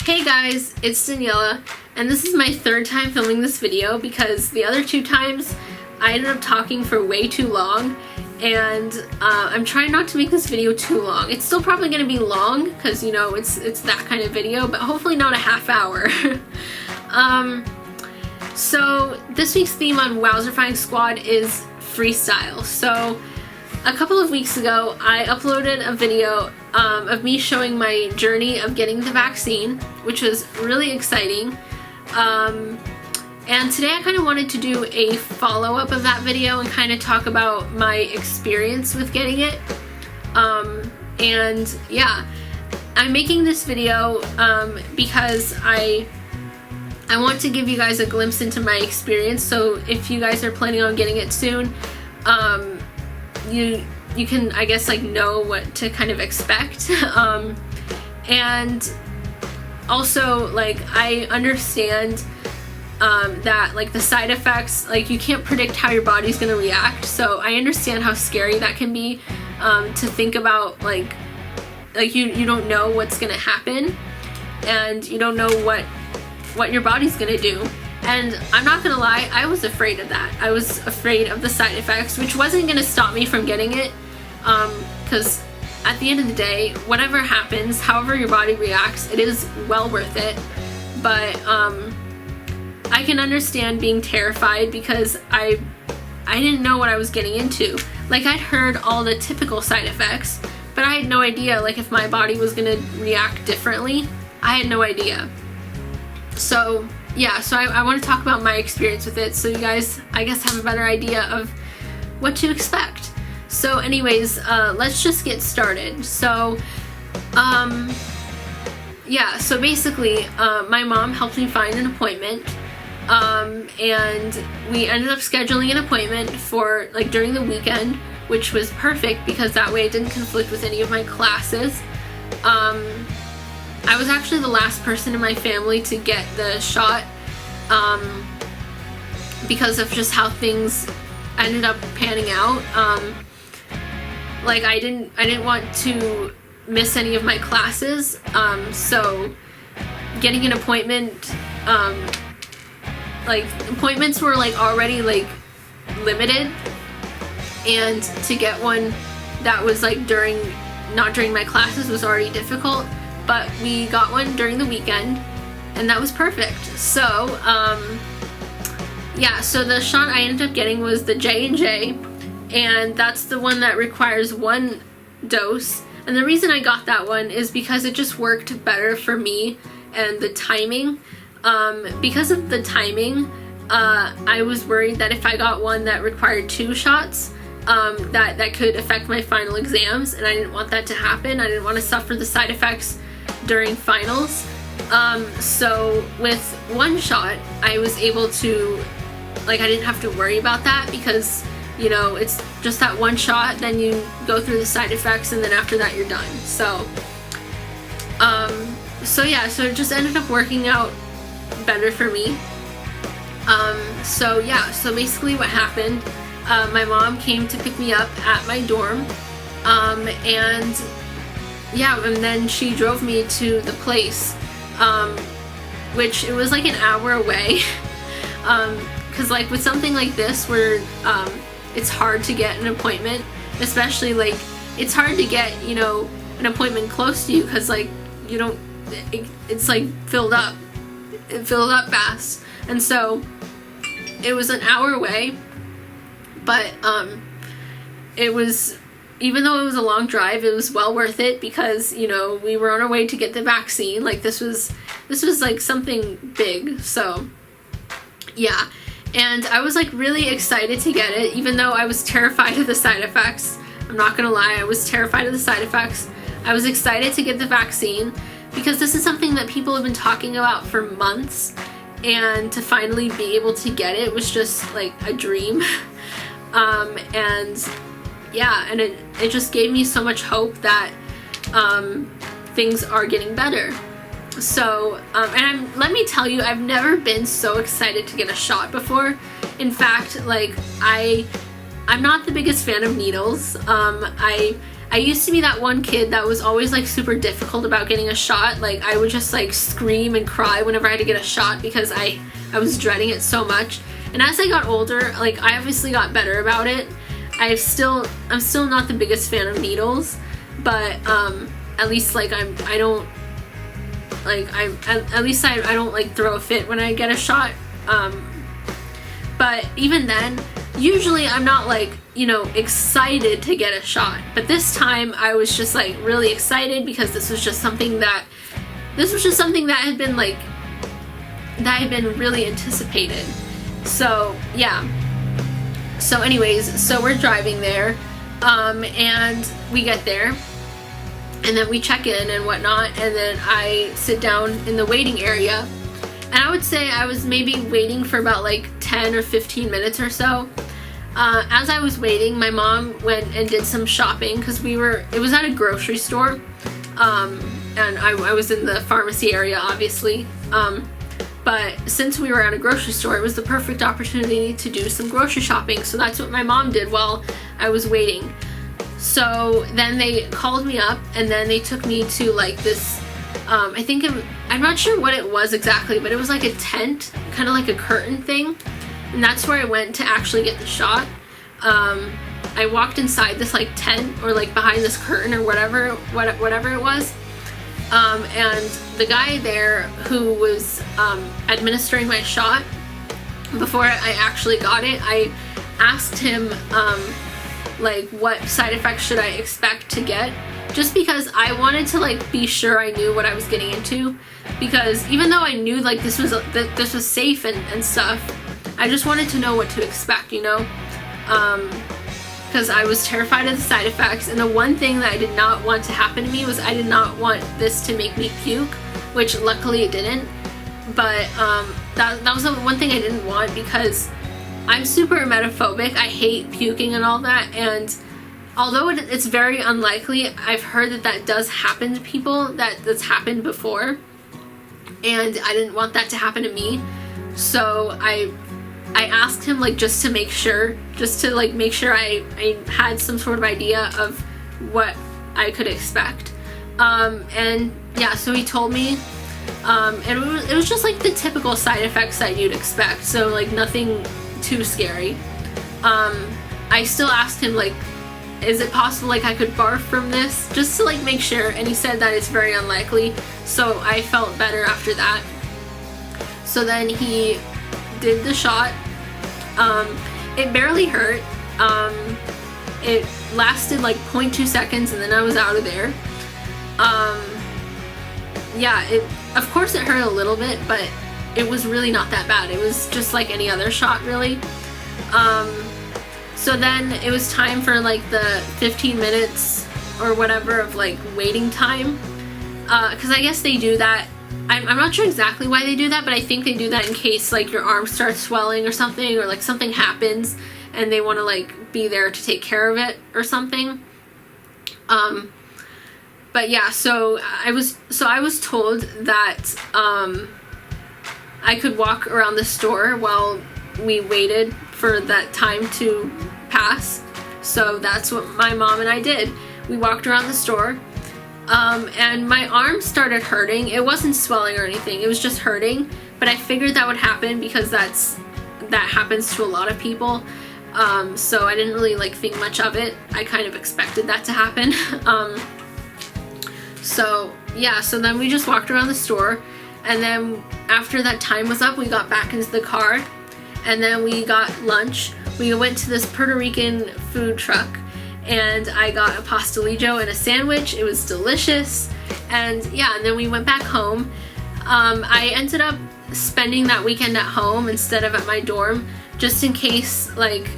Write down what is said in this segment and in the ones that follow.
Hey guys, it's Daniela, and this is my third time filming this video because the other two times I ended up talking for way too long, and I'm trying not to make this video too long. It's still probably going to be long because, you know, it's that kind of video, but hopefully not a half hour. So this week's theme on Wowzerifying Squad is freestyle. So a couple of weeks ago I uploaded a video of me showing my journey of getting the vaccine, which was really exciting. And today I kind of wanted to do a follow-up of that video and kind of talk about my experience with getting it. And yeah, I'm making this video because I want to give you guys a glimpse into my experience, so if you guys are planning on getting it soon, you can, I guess, like, know what to kind of expect. And also, like, I understand that, like, the side effects, like, you can't predict how your body's gonna react, so I understand how scary that can be, to think about, like you don't know what's gonna happen, and you don't know what your body's gonna do. And I'm not gonna lie, I was afraid of that. I was afraid of the side effects, which wasn't gonna stop me from getting it, because at the end of the day, whatever happens, however your body reacts, it is well worth it. But I can understand being terrified because I didn't know what I was getting into. Like, I'd heard all the typical side effects, but I had no idea, like, if my body was gonna react differently. I had no idea. So yeah, so I want to talk about my experience with it, so you guys, I guess, have a better idea of what to expect. So anyways, let's just get started. So yeah, so basically, my mom helped me find an appointment, and we ended up scheduling an appointment for, like, during the weekend, which was perfect because that way it didn't conflict with any of my classes. I was actually the last person in my family to get the shot, because of just how things ended up panning out. Like, I didn't want to miss any of my classes, so getting an appointment, like, appointments were, like, already, like, limited, and to get one that was, like, not during my classes was already difficult. But we got one during the weekend, and that was perfect. So, yeah, so the shot I ended up getting was the J&J, and that's the one that requires one dose. And the reason I got that one is because it just worked better for me and the timing. Because of the timing, I was worried that if I got one that required 2 shots, that could affect my final exams, and I didn't want that to happen. I didn't want to suffer the side effects during finals. So with one shot, I was able to, like, I didn't have to worry about that because, you know, it's just that one shot, then you go through the side effects, and then after that you're done. So yeah, so it just ended up working out better for me. So yeah, so basically what happened, my mom came to pick me up at my dorm, and yeah, and then she drove me to the place, which it was like an hour away, because, like, with something like this where it's hard to get an appointment, especially, like, it's hard to get, you know, an appointment close to you because, like, you don't, it's like filled up fast, and so it was an hour away, but it was, even though it was a long drive, it was well worth it because, you know, we were on our way to get the vaccine. Like, this was like something big. So yeah, and I was, like, really excited to get it, even though I was terrified of the side effects. I'm not gonna lie, I was terrified of the side effects. I was excited to get the vaccine because this is something that people have been talking about for months, and to finally be able to get it was just, like, a dream. And yeah, and it just gave me so much hope that things are getting better. So, and let me tell you, I've never been so excited to get a shot before. In fact, like, I'm not the biggest fan of needles. I used to be that one kid that was always like super difficult about getting a shot. Like I would just like scream and cry whenever I had to get a shot because I was dreading it so much. And as I got older, like I obviously got better about it. I'm still not the biggest fan of needles, but at least like I don't like throw a fit when I get a shot. But even then, usually I'm not like, you know, excited to get a shot. But this time I was just like really excited because this was just something that had been like, that had been really anticipated. So yeah. So anyways, so we're driving there, and we get there, and then we check in and whatnot, and then I sit down in the waiting area, and I would say I was maybe waiting for about like 10 or 15 minutes or so. As I was waiting, my mom went and did some shopping because it was at a grocery store, and I was in the pharmacy area, obviously. But since we were at a grocery store, it was the perfect opportunity to do some grocery shopping. So that's what my mom did while I was waiting. So then they called me up, and then they took me to like this, I'm not sure what it was exactly, but it was like a tent, kind of like a curtain thing. And that's where I went to actually get the shot. I walked inside this like tent, or like behind this curtain, or whatever it was. And the guy there who was administering my shot, before I actually got it, I asked him like what side effects should I expect to get, just because I wanted to like be sure I knew what I was getting into, because even though I knew like this was safe and stuff, I just wanted to know what to expect, you know, because I was terrified of the side effects. And the one thing that I did not want to happen to me was I did not want this to make me puke, which luckily it didn't. But that was the one thing I didn't want, because I'm super emetophobic. I hate puking and all that, and although it's very unlikely, I've heard that does happen to people, that's happened before, and I didn't want that to happen to me. So I asked him like just to make sure I had some sort of idea of what I could expect. And yeah, so he told me, and it was just like the typical side effects that you'd expect, so like nothing too scary. I still asked him like, is it possible like I could barf from this, just to like make sure, and he said that it's very unlikely, so I felt better after that. So then he did the shot. It barely hurt. It lasted like 0.2 seconds, and then I was out of there. Yeah, of course it hurt a little bit, but it was really not that bad. It was just like any other shot, really. So then it was time for like the 15 minutes or whatever of like waiting time, because I guess they do that. I'm not sure exactly why they do that, but I think they do that in case like your arm starts swelling or something, or like something happens and they want to like be there to take care of it or something. But yeah, so I was told that I could walk around the store while we waited for that time to pass. So that's what my mom and I did. We walked around the store. And my arm started hurting. It wasn't swelling or anything, it was just hurting, but I figured that would happen because that happens to a lot of people. So I didn't really like think much of it. I kind of expected that to happen. So yeah, so then we just walked around the store, and then after that time was up, we got back into the car, and then we got lunch. We went to this Puerto Rican food truck, and I got a pastelillo and a sandwich. It was delicious. And yeah, and then we went back home. I ended up spending that weekend at home instead of at my dorm, just in case, like,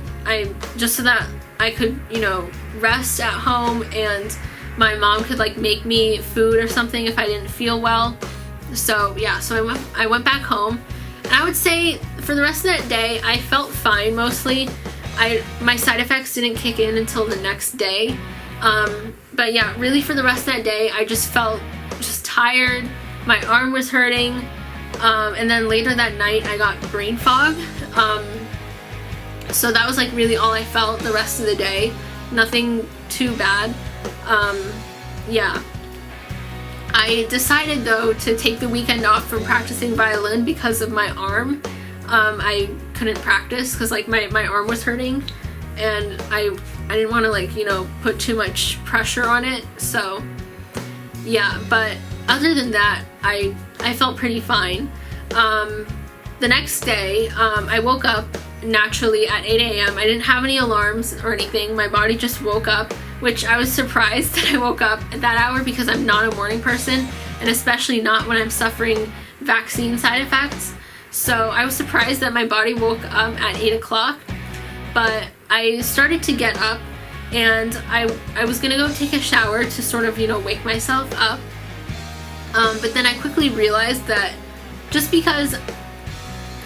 just so that I could, you know, rest at home, and my mom could like make me food or something if I didn't feel well. So yeah, so I went back home, and I would say for the rest of that day I felt fine mostly. My side effects didn't kick in until the next day. But yeah, really for the rest of that day, I just felt just tired. My arm was hurting. And then later that night, I got brain fog. So that was like really all I felt the rest of the day. Nothing too bad. Yeah. I decided though to take the weekend off from practicing violin because of my arm. I couldn't practice because like my arm was hurting, and I didn't want to like, you know, put too much pressure on it. So yeah, but other than that, I felt pretty fine. The next day, I woke up naturally at 8 a.m. I didn't have any alarms or anything. My body just woke up, which I was surprised that I woke up at that hour because I'm not a morning person, and especially not when I'm suffering vaccine side effects. So I was surprised that my body woke up at 8 o'clock, but I started to get up, and I was gonna go take a shower to sort of, you know, wake myself up. But then I quickly realized that just because,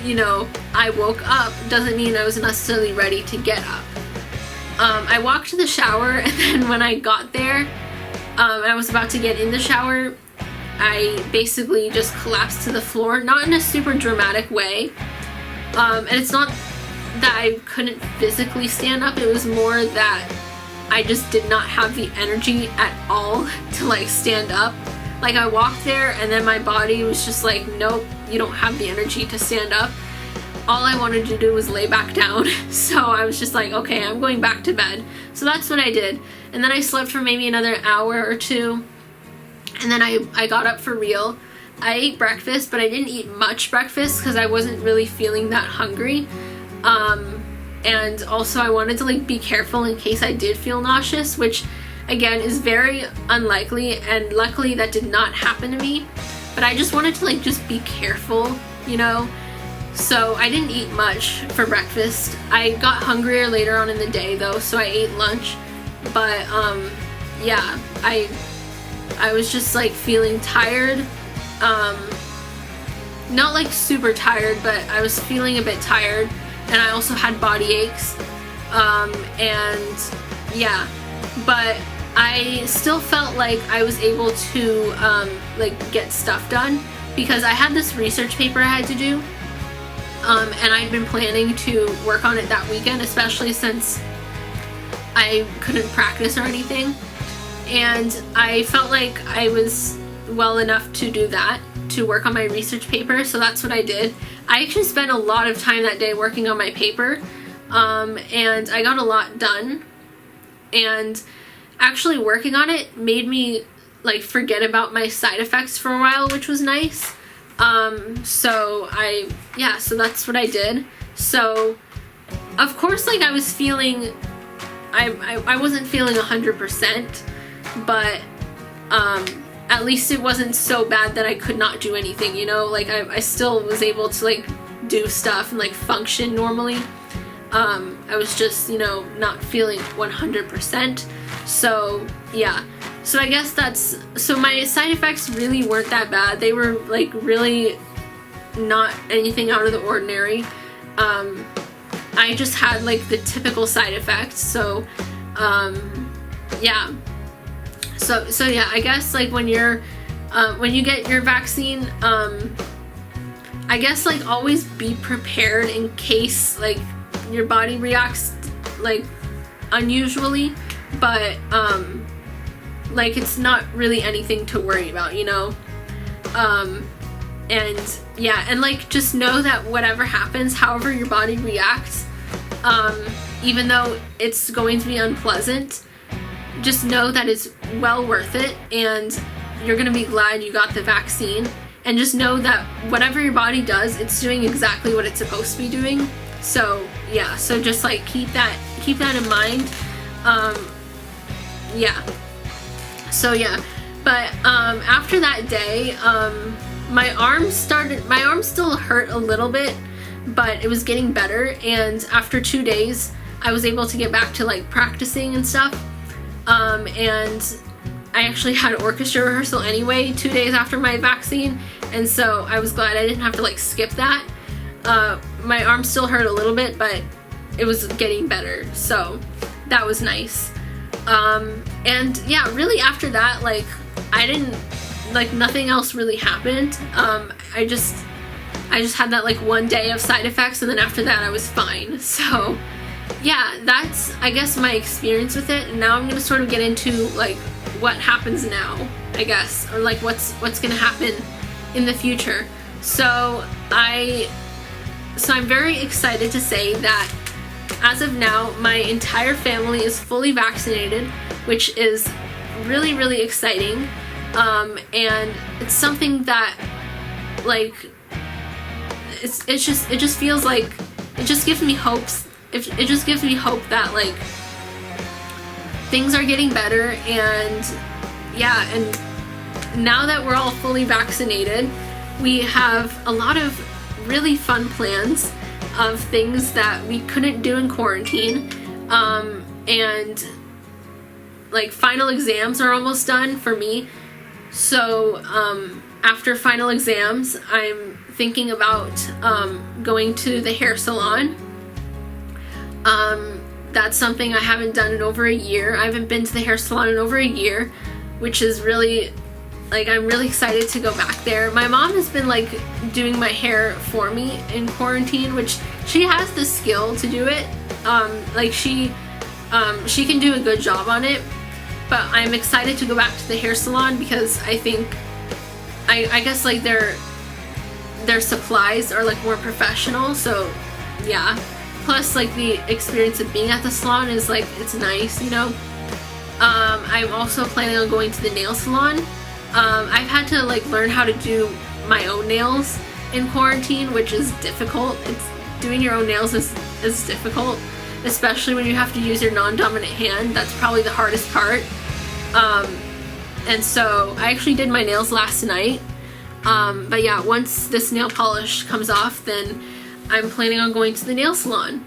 you know, I woke up doesn't mean I was necessarily ready to get up. I walked to the shower, and then when I got there, I was about to get in the shower, I basically just collapsed to the floor, not in a super dramatic way. And it's not that I couldn't physically stand up, it was more that I just did not have the energy at all to like stand up. Like I walked there and then my body was just like, nope, you don't have the energy to stand up. All I wanted to do was lay back down. So I was just like, okay, I'm going back to bed. So that's what I did. And then I slept for maybe another hour or two. And then I got up for real. I ate breakfast, but I didn't eat much breakfast because I wasn't really feeling that hungry. And also I wanted to like be careful in case I did feel nauseous, which again is very unlikely, and luckily that did not happen to me. But I just wanted to like just be careful, you know? So I didn't eat much for breakfast. I got hungrier later on in the day though, so I ate lunch. But yeah, I was just like feeling tired. Not like super tired, but I was feeling a bit tired, and I also had body aches. And yeah, but I still felt like I was able to like get stuff done because I had this research paper I had to do. And I'd been planning to work on it that weekend, especially since I couldn't practice or anything. And I felt like I was well enough to do that, to work on my research paper, so that's what I did. I actually spent a lot of time that day working on my paper, and I got a lot done. And actually working on it made me like forget about my side effects for a while, which was nice. So that's what I did. So of course, like I was feeling, I wasn't feeling 100%, but at least it wasn't so bad that I could not do anything, you know? Like I still was able to like do stuff and like function normally. I was just, you know, not feeling 100%. So yeah, so I guess so my side effects really weren't that bad. They were like really not anything out of the ordinary. I just had like the typical side effects. So yeah. So yeah, I guess like when you get your vaccine, I guess like always be prepared in case like your body reacts like unusually, but like it's not really anything to worry about, you know? And yeah, and like just know that whatever happens, however your body reacts, even though it's going to be unpleasant, just know that it's well worth it, and you're gonna be glad you got the vaccine. And just know that whatever your body does, it's doing exactly what it's supposed to be doing. So yeah, so just like keep that in mind. Yeah. So yeah, but after that day, my arm still hurt a little bit, but it was getting better. And after 2 days, I was able to get back to like practicing and stuff. And I actually had orchestra rehearsal anyway 2 days after my vaccine, and so I was glad I didn't have to like skip that. My arm still hurt a little bit, but it was getting better, so that was nice. And yeah, really after that, like nothing else really happened. I just had that like 1 day of side effects, and then after that I was fine. So yeah, that's, I guess, my experience with it. And now I'm gonna sort of get into like what happens now, I guess, or like what's gonna happen in the future. So I'm very excited to say that as of now, my entire family is fully vaccinated, which is really, really exciting. And it's something that, like, it just feels like, it just gives me hopes. It just gives me hope that, like, things are getting better. And yeah, and now that we're all fully vaccinated, we have a lot of really fun plans of things that we couldn't do in quarantine. And like, final exams are almost done for me. So after final exams, I'm thinking about going to the hair salon. That's something I haven't done in over a year. I haven't been to the hair salon in over a year, which is really, like, I'm really excited to go back there. My mom has been like doing my hair for me in quarantine, which she has the skill to do it. Like, she can do a good job on it. But I'm excited to go back to the hair salon because I think, I guess, like, their supplies are like more professional. So yeah. Plus, like, the experience of being at the salon is like, it's nice, you know. I'm also planning on going to the nail salon. I've had to like learn how to do my own nails in quarantine, which is difficult. Doing your own nails is difficult, especially when you have to use your non-dominant hand. That's probably the hardest part. And so I actually did my nails last night. But yeah, once this nail polish comes off, then I'm planning on going to the nail salon.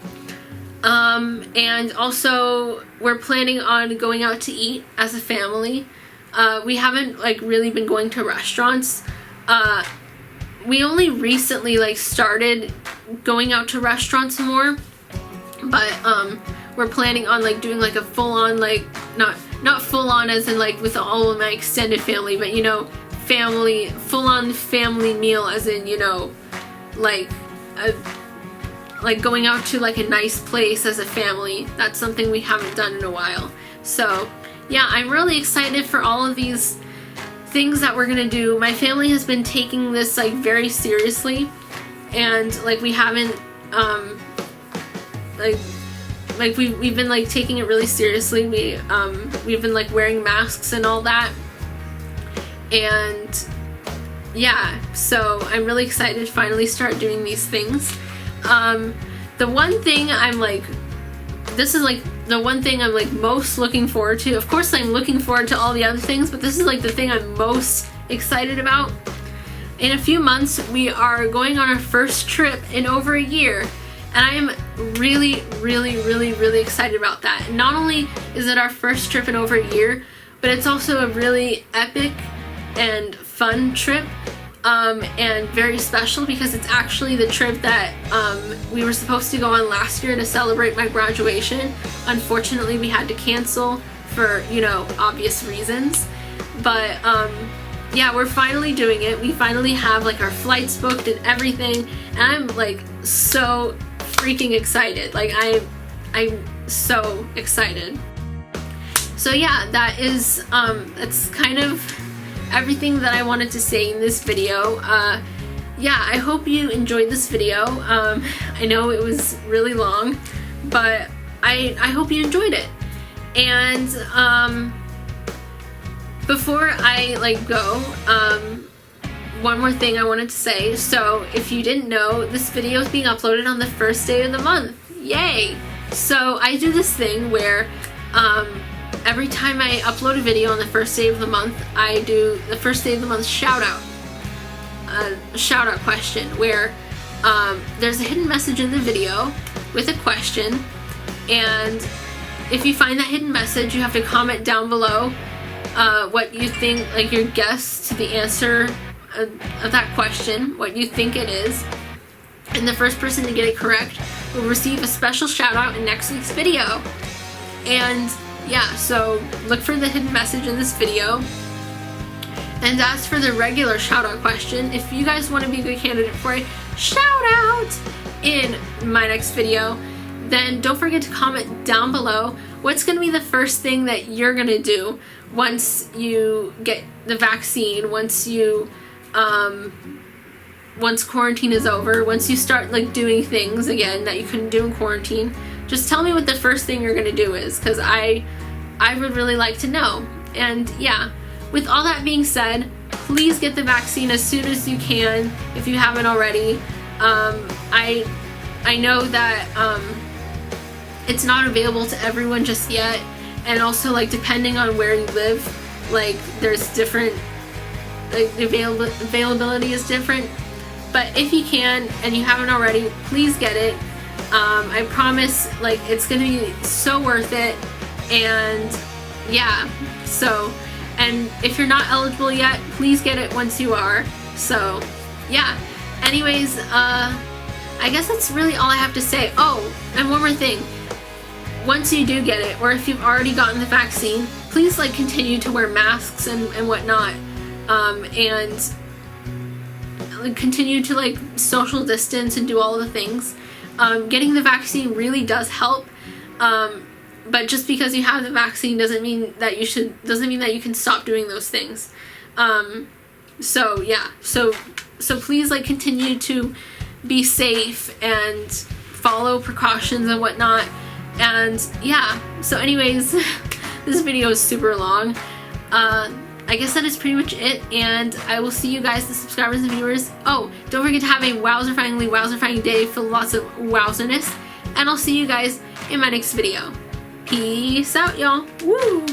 And also we're planning on going out to eat as a family. We haven't like really been going to restaurants. We only recently like started going out to restaurants more, but we're planning on like doing like a full-on, like, not full-on as in like with all of my extended family, but, you know, full-on family meal, as in, you know, like going out to like a nice place as a family. That's something we haven't done in a while. So yeah, I'm really excited for all of these things that we're gonna do. My family has been taking this like very seriously, and like we haven't like we've been like taking it really seriously. We've been like wearing masks and all that, and yeah, so I'm really excited to finally start doing these things. The one thing I'm like, this is like the one thing I'm like most looking forward to. Of course I'm looking forward to all the other things, but this is like the thing I'm most excited about. In a few months, we are going on our first trip in over a year, and I am really, really, really, really excited about that. Not only is it our first trip in over a year, but it's also a really epic and fun trip. And very special because it's actually the trip that we were supposed to go on last year to celebrate my graduation. Unfortunately, we had to cancel for, you know, obvious reasons. But yeah, we're finally doing it. We finally have like our flights booked and everything, and I'm like so freaking excited. Like, I'm so excited. So yeah, that is that's kind of everything that I wanted to say in this video. Yeah, I hope you enjoyed this video. I know it was really long, but I hope you enjoyed it. And before I like go, one more thing I wanted to say. So if you didn't know, this video is being uploaded on the first day of the month. Yay! So I do this thing where every time I upload a video on the first day of the month, I do the first day of the month shout out question, where there's a hidden message in the video with a question, and if you find that hidden message, you have to comment down below what you think, like your guess to the answer of that question, what you think it is, and the first person to get it correct will receive a special shout out in next week's video. And yeah, so look for the hidden message in this video. And as for the regular shout out question, if you guys want to be a good candidate for a shout out in my next video, then don't forget to comment down below what's going to be the first thing that you're going to do once you get the vaccine, once quarantine is over, once you start like doing things again that you couldn't do in quarantine. Just tell me what the first thing you're going to do is, because I would really like to know. And yeah, with all that being said, please get the vaccine as soon as you can if you haven't already. I know that it's not available to everyone just yet, and also like depending on where you live, like there's different, like the availability is different. But if you can and you haven't already, please get it. I promise, like, it's gonna be so worth it. And yeah, so, and if you're not eligible yet, please get it once you are. So yeah, anyways, I guess that's really all I have to say. Oh, and one more thing. Once you do get it, or if you've already gotten the vaccine, please like continue to wear masks and whatnot, and continue to like social distance and do all the things. Getting the vaccine really does help, but just because you have the vaccine doesn't mean that you can stop doing those things. So yeah, so please like continue to be safe and follow precautions and whatnot. And yeah, so anyways, this video is super long. I guess that is pretty much it, and I will see you guys, the subscribers and viewers. Oh, don't forget to have a wowzifying day full of lots of wowziness, and I'll see you guys in my next video. Peace out, y'all. Woo!